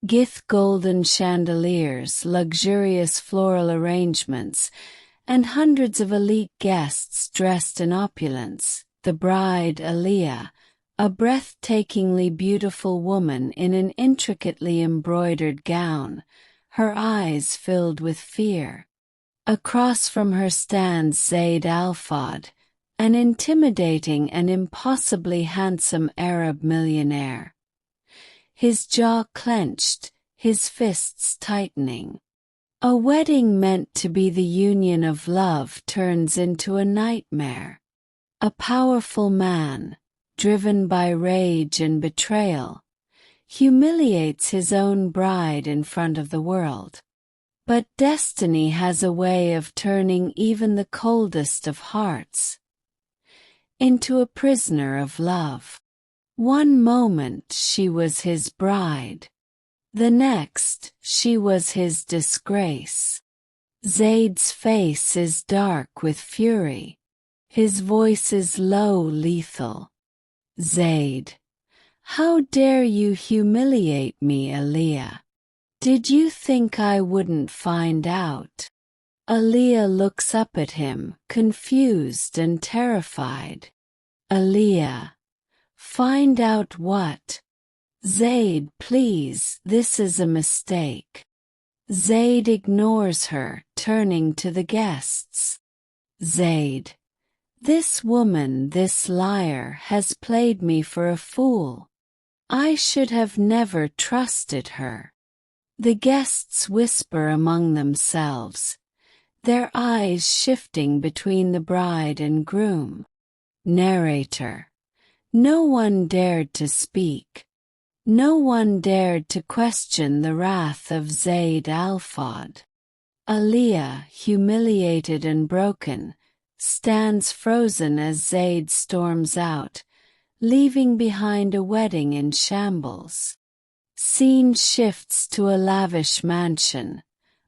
Gith golden chandeliers, luxurious floral arrangements, and hundreds of elite guests dressed in opulence. The bride, Aaliyah, a breathtakingly beautiful woman in an intricately embroidered gown, her eyes filled with fear. Across from her stands Zayd Al-Fahd, an intimidating and impossibly handsome Arab millionaire. His jaw clenched, his fists tightening. A wedding meant to be the union of love turns into a nightmare. A powerful man, driven by rage and betrayal, humiliates his own bride in front of the world. But destiny has a way of turning even the coldest of hearts into a prisoner of love. One moment she was his bride. The next, she was his disgrace. Zayd's face is dark with fury. His voice is low, lethal. Zayd, how dare you humiliate me, Aaliyah? Did you think I wouldn't find out? Aaliyah looks up at him, confused and terrified. Aaliyah, find out what? Zayd, please, this is a mistake. Zayd ignores her, turning to the guests. Zayd, this woman, this liar, has played me for a fool. I should have never trusted her. The guests whisper among themselves, their eyes shifting between the bride and groom. Narrator. No one dared to speak. No one dared to question the wrath of Zayd Al-Fahd. Aaliyah, humiliated and broken, stands frozen as Zayd storms out, leaving behind a wedding in shambles. Scene shifts to a lavish mansion,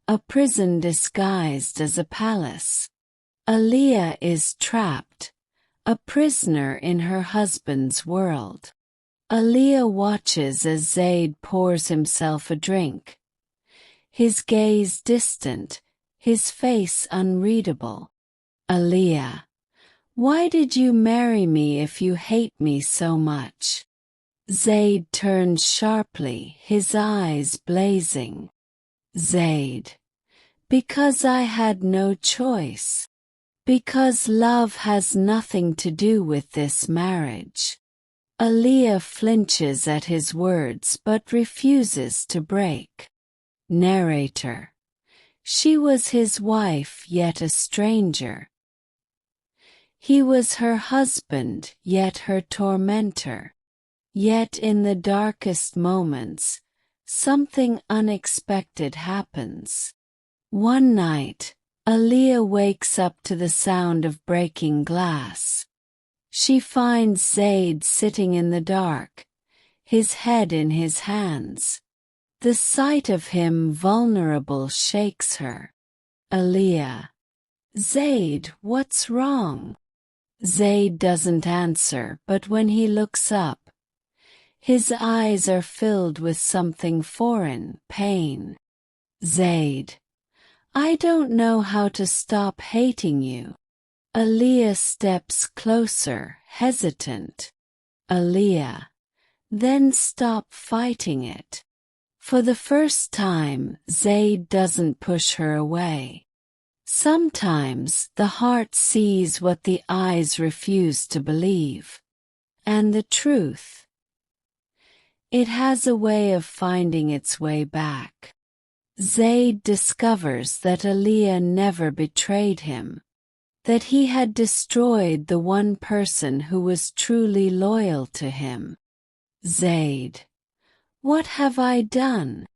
a prison disguised as a palace. Aaliyah is trapped, a prisoner in her husband's world. Aaliyah watches as Zayd pours himself a drink. His gaze distant, his face unreadable. Aaliyah, why did you marry me if you hate me so much? Zayd turns sharply, his eyes blazing. Zayd, because I had no choice. Because love has nothing to do with this marriage. Aaliyah flinches at his words but refuses to break. Narrator. She was his wife yet a stranger. He was her husband yet her tormentor. Yet in the darkest moments, something unexpected happens. One night, Aaliyah wakes up to the sound of breaking glass. She finds Zayd sitting in the dark, his head in his hands. The sight of him vulnerable shakes her. Aaliyah. Zayd, what's wrong? Zayd doesn't answer, but when he looks up, his eyes are filled with something foreign, pain. Zayd. I don't know how to stop hating you. Aaliyah steps closer, hesitant. Aaliyah. Then stop fighting it. For the first time, Zayd doesn't push her away. Sometimes the heart sees what the eyes refuse to believe. And the truth. It has a way of finding its way back. Zayd discovers that Aaliyah never betrayed him. That he had destroyed the one person who was truly loyal to him. Zayd. What have I done?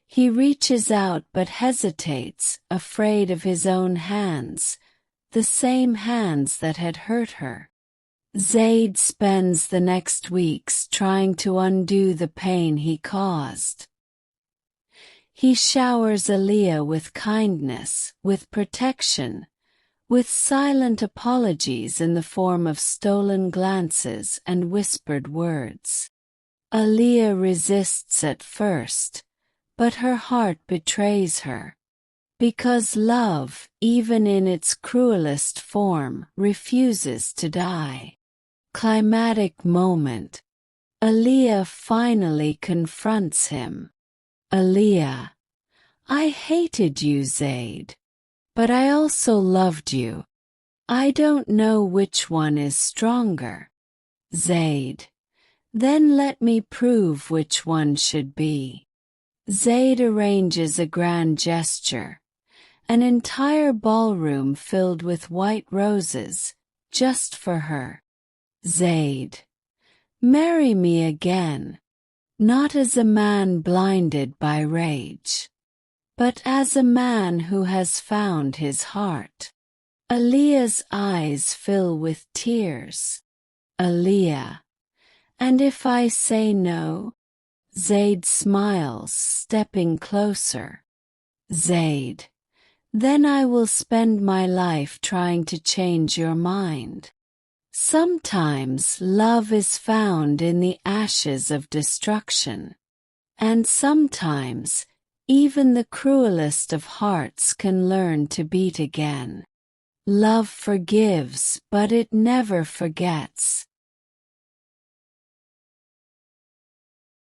He reaches out but hesitates, afraid of his own hands, the same hands that had hurt her. Zayd spends the next weeks trying to undo the pain he caused. He showers Aaliyah with kindness, with protection, with silent apologies in the form of stolen glances and whispered words. Aaliyah resists at first, but her heart betrays her. Because love, even in its cruelest form, refuses to die. Climatic moment. Aaliyah finally confronts him. Aaliyah, I hated you, Zayd. But I also loved you. I don't know which one is stronger. Zayd, then let me prove which one should be. Zayd arranges a grand gesture. An entire ballroom filled with white roses, just for her. Zayd, marry me again, not as a man blinded by rage, but as a man who has found his heart. Aaliyah's eyes fill with tears. Aaliyah, and if I say no? Zayd smiles, stepping closer. Zayd, then I will spend my life trying to change your mind. Sometimes love is found in the ashes of destruction. And sometimes, even the cruelest of hearts can learn to beat again. Love forgives, but it never forgets.